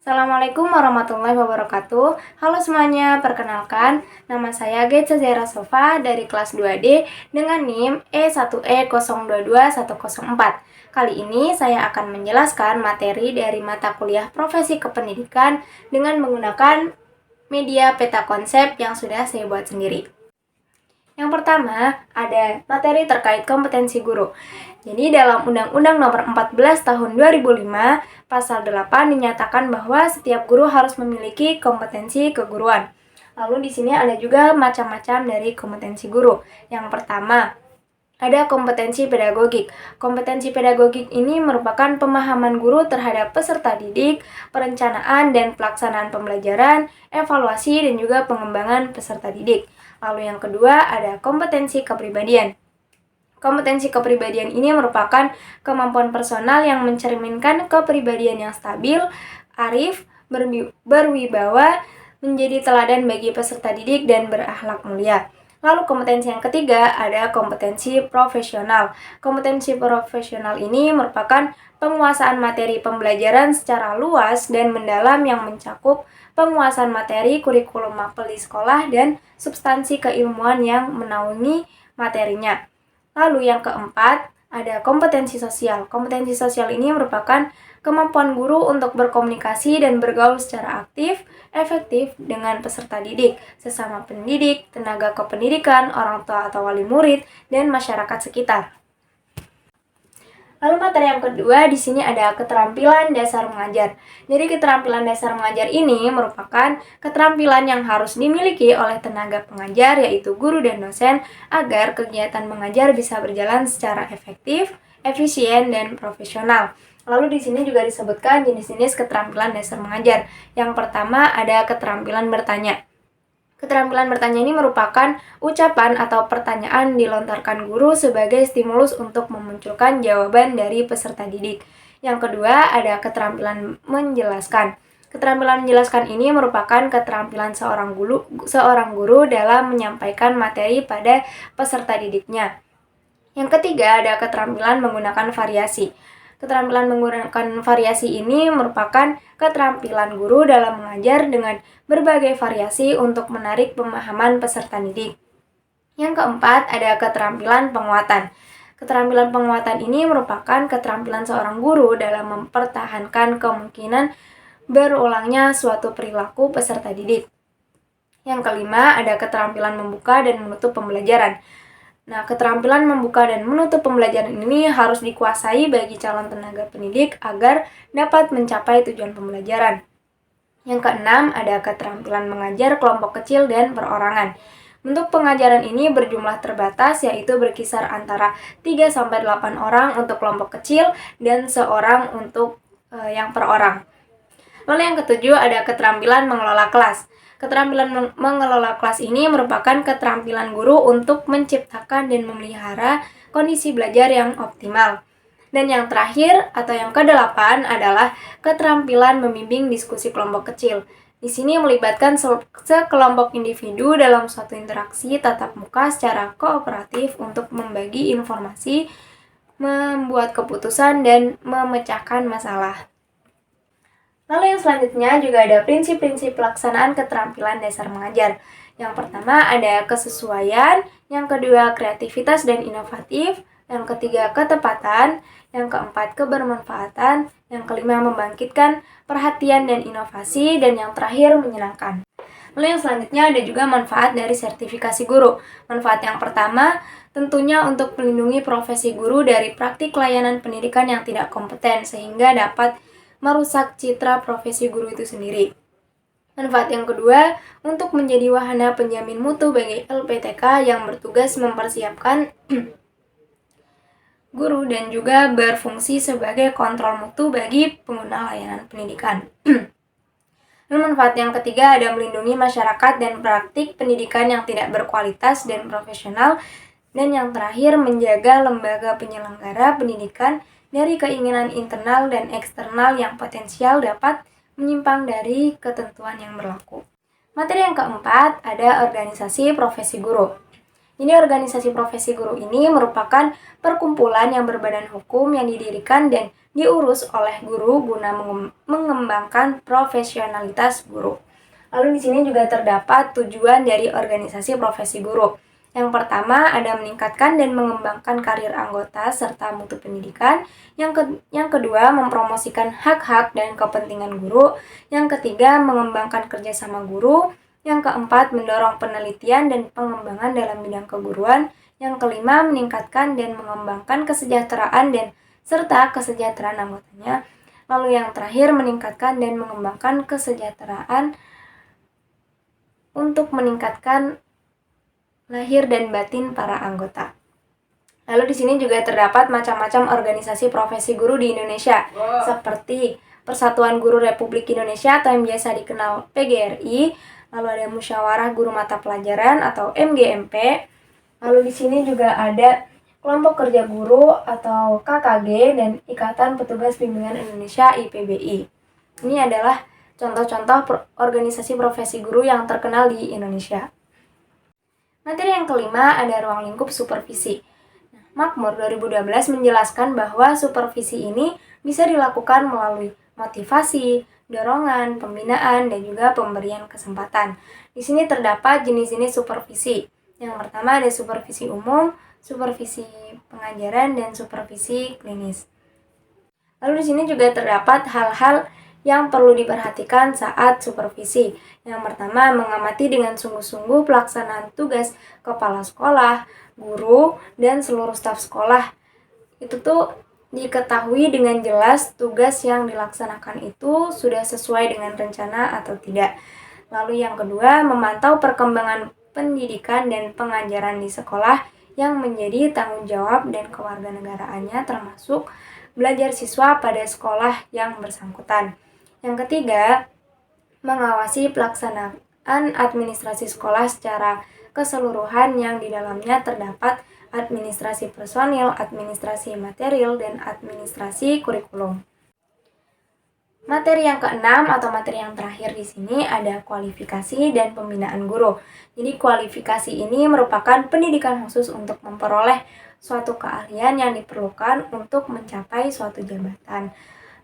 Assalamualaikum warahmatullahi wabarakatuh. Halo semuanya, perkenalkan nama saya Getza Zaira Sofa dari kelas 2D dengan NIM E1E022104. Kali ini saya akan menjelaskan materi dari mata kuliah Profesi Kependidikan dengan menggunakan media peta konsep yang sudah saya buat sendiri. Yang pertama, ada materi terkait kompetensi guru. Jadi dalam Undang-Undang Nomor 14 Tahun 2005, Pasal 8 dinyatakan bahwa setiap guru harus memiliki kompetensi keguruan. Lalu di sini ada juga macam-macam dari kompetensi guru. Yang pertama, ada kompetensi pedagogik. Kompetensi pedagogik ini merupakan pemahaman guru terhadap peserta didik, perencanaan dan pelaksanaan pembelajaran, evaluasi dan juga pengembangan peserta didik. Lalu yang kedua ada kompetensi kepribadian. Kompetensi kepribadian ini merupakan kemampuan personal yang mencerminkan kepribadian yang stabil, arif, berwibawa, menjadi teladan bagi peserta didik dan berakhlak mulia. Lalu kompetensi yang ketiga ada kompetensi profesional. Kompetensi profesional ini merupakan penguasaan materi pembelajaran secara luas dan mendalam yang mencakup penguasaan materi kurikulum mapel di sekolah dan substansi keilmuan yang menaungi materinya. Lalu yang keempat, ada kompetensi sosial. Kompetensi sosial ini merupakan kemampuan guru untuk berkomunikasi dan bergaul secara aktif, efektif dengan peserta didik, sesama pendidik, tenaga kependidikan, orang tua atau wali murid, dan masyarakat sekitar. Lalu materi yang kedua di sini ada keterampilan dasar mengajar. Jadi keterampilan dasar mengajar ini merupakan keterampilan yang harus dimiliki oleh tenaga pengajar yaitu guru dan dosen agar kegiatan mengajar bisa berjalan secara efektif, efisien dan profesional. Lalu di sini juga disebutkan jenis-jenis keterampilan dasar mengajar. Yang pertama ada keterampilan bertanya. Keterampilan bertanya ini merupakan ucapan atau pertanyaan dilontarkan guru sebagai stimulus untuk memunculkan jawaban dari peserta didik. Yang kedua, ada keterampilan menjelaskan. Keterampilan menjelaskan ini merupakan keterampilan seorang guru dalam menyampaikan materi pada peserta didiknya. Yang ketiga, ada keterampilan menggunakan variasi. Keterampilan menggunakan variasi ini merupakan keterampilan guru dalam mengajar dengan berbagai variasi untuk menarik pemahaman peserta didik. Yang keempat, ada keterampilan penguatan. Keterampilan penguatan ini merupakan keterampilan seorang guru dalam mempertahankan kemungkinan berulangnya suatu perilaku peserta didik. Yang kelima, ada keterampilan membuka dan menutup pembelajaran. Nah, keterampilan membuka dan menutup pembelajaran ini harus dikuasai bagi calon tenaga pendidik agar dapat mencapai tujuan pembelajaran. Yang keenam, ada keterampilan mengajar kelompok kecil dan perorangan. Bentuk pengajaran ini berjumlah terbatas, yaitu berkisar antara 3-8 orang untuk kelompok kecil dan seorang untuk yang per orang. Lalu yang ketujuh, ada keterampilan mengelola kelas. Keterampilan mengelola kelas ini merupakan keterampilan guru untuk menciptakan dan memelihara kondisi belajar yang optimal. Dan yang terakhir atau yang kedelapan adalah keterampilan membimbing diskusi kelompok kecil. Di sini melibatkan sekelompok individu dalam suatu interaksi tatap muka secara kooperatif untuk membagi informasi, membuat keputusan, dan memecahkan masalah. Lalu yang selanjutnya juga ada prinsip-prinsip pelaksanaan keterampilan dasar mengajar. Yang pertama ada kesesuaian, yang kedua kreativitas dan inovatif, yang ketiga ketepatan, yang keempat kebermanfaatan, yang kelima membangkitkan perhatian dan inovasi, dan yang terakhir menyenangkan. Lalu yang selanjutnya ada juga manfaat dari sertifikasi guru. Manfaat yang pertama tentunya untuk melindungi profesi guru dari praktik layanan pendidikan yang tidak kompeten sehingga dapat merusak citra profesi guru itu sendiri. Manfaat yang kedua, untuk menjadi wahana penjamin mutu bagi LPTK yang bertugas mempersiapkan guru dan juga berfungsi sebagai kontrol mutu bagi pengguna layanan pendidikan. Lalu manfaat yang ketiga ada melindungi masyarakat dan praktik pendidikan yang tidak berkualitas dan profesional. Dan yang terakhir menjaga lembaga penyelenggara pendidikan dari keinginan internal dan eksternal yang potensial dapat menyimpang dari ketentuan yang berlaku. Materi yang keempat ada organisasi profesi guru. Jadi organisasi profesi guru ini merupakan perkumpulan yang berbadan hukum yang didirikan dan diurus oleh guru guna mengembangkan profesionalitas guru. Lalu di sini juga terdapat tujuan dari organisasi profesi guru. Yang pertama ada meningkatkan dan mengembangkan karir anggota serta mutu pendidikan. Yang kedua mempromosikan hak-hak dan kepentingan guru. Yang ketiga mengembangkan kerjasama guru. Yang keempat, mendorong penelitian dan pengembangan dalam bidang keguruan. Yang kelima, meningkatkan dan mengembangkan kesejahteraan dan serta kesejahteraan anggotanya. Lalu yang terakhir, meningkatkan dan mengembangkan kesejahteraan untuk meningkatkan lahir dan batin para anggota. Lalu di sini juga terdapat macam-macam organisasi profesi guru di Indonesia, seperti Persatuan Guru Republik Indonesia atau yang biasa dikenal PGRI, lalu ada Musyawarah Guru Mata Pelajaran atau MGMP. Lalu di sini juga ada Kelompok Kerja Guru atau KKG dan Ikatan Petugas Bimbingan Indonesia IPBI. Ini adalah contoh-contoh organisasi profesi guru yang terkenal di Indonesia. Materi yang kelima ada ruang lingkup supervisi. Makmur 2012 menjelaskan bahwa supervisi ini bisa dilakukan melalui motivasi, dorongan, pembinaan, dan juga pemberian kesempatan. Di sini terdapat jenis-jenis supervisi. Yang pertama ada supervisi umum, supervisi pengajaran, dan supervisi klinis. Lalu di sini juga terdapat hal-hal yang perlu diperhatikan saat supervisi. Yang pertama, mengamati dengan sungguh-sungguh pelaksanaan tugas kepala sekolah, guru, dan seluruh staf sekolah. Itu tuh diketahui dengan jelas tugas yang dilaksanakan itu sudah sesuai dengan rencana atau tidak. Lalu yang kedua, memantau perkembangan pendidikan dan pengajaran di sekolah yang menjadi tanggung jawab dan kewarganegaraannya, termasuk belajar siswa pada sekolah yang bersangkutan. Yang ketiga, mengawasi pelaksanaan administrasi sekolah secara keseluruhan yang di dalamnya terdapat administrasi personil, administrasi material, dan administrasi kurikulum. Materi yang keenam atau materi yang terakhir di sini ada kualifikasi dan pembinaan guru. Jadi kualifikasi ini merupakan pendidikan khusus untuk memperoleh suatu keahlian yang diperlukan untuk mencapai suatu jabatan.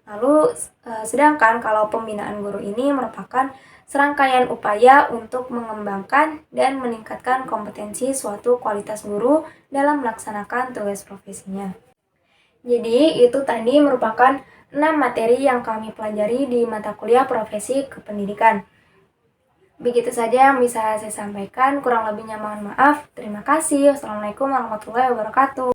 Lalu sedangkan kalau pembinaan guru ini merupakan serangkaian upaya untuk mengembangkan dan meningkatkan kompetensi suatu kualitas guru dalam melaksanakan tugas profesinya. Jadi itu tadi merupakan 6 materi yang kami pelajari di mata kuliah profesi kependidikan. Begitu saja yang bisa saya sampaikan, kurang lebihnya mohon maaf. Terima kasih. Wassalamualaikum warahmatullahi wabarakatuh.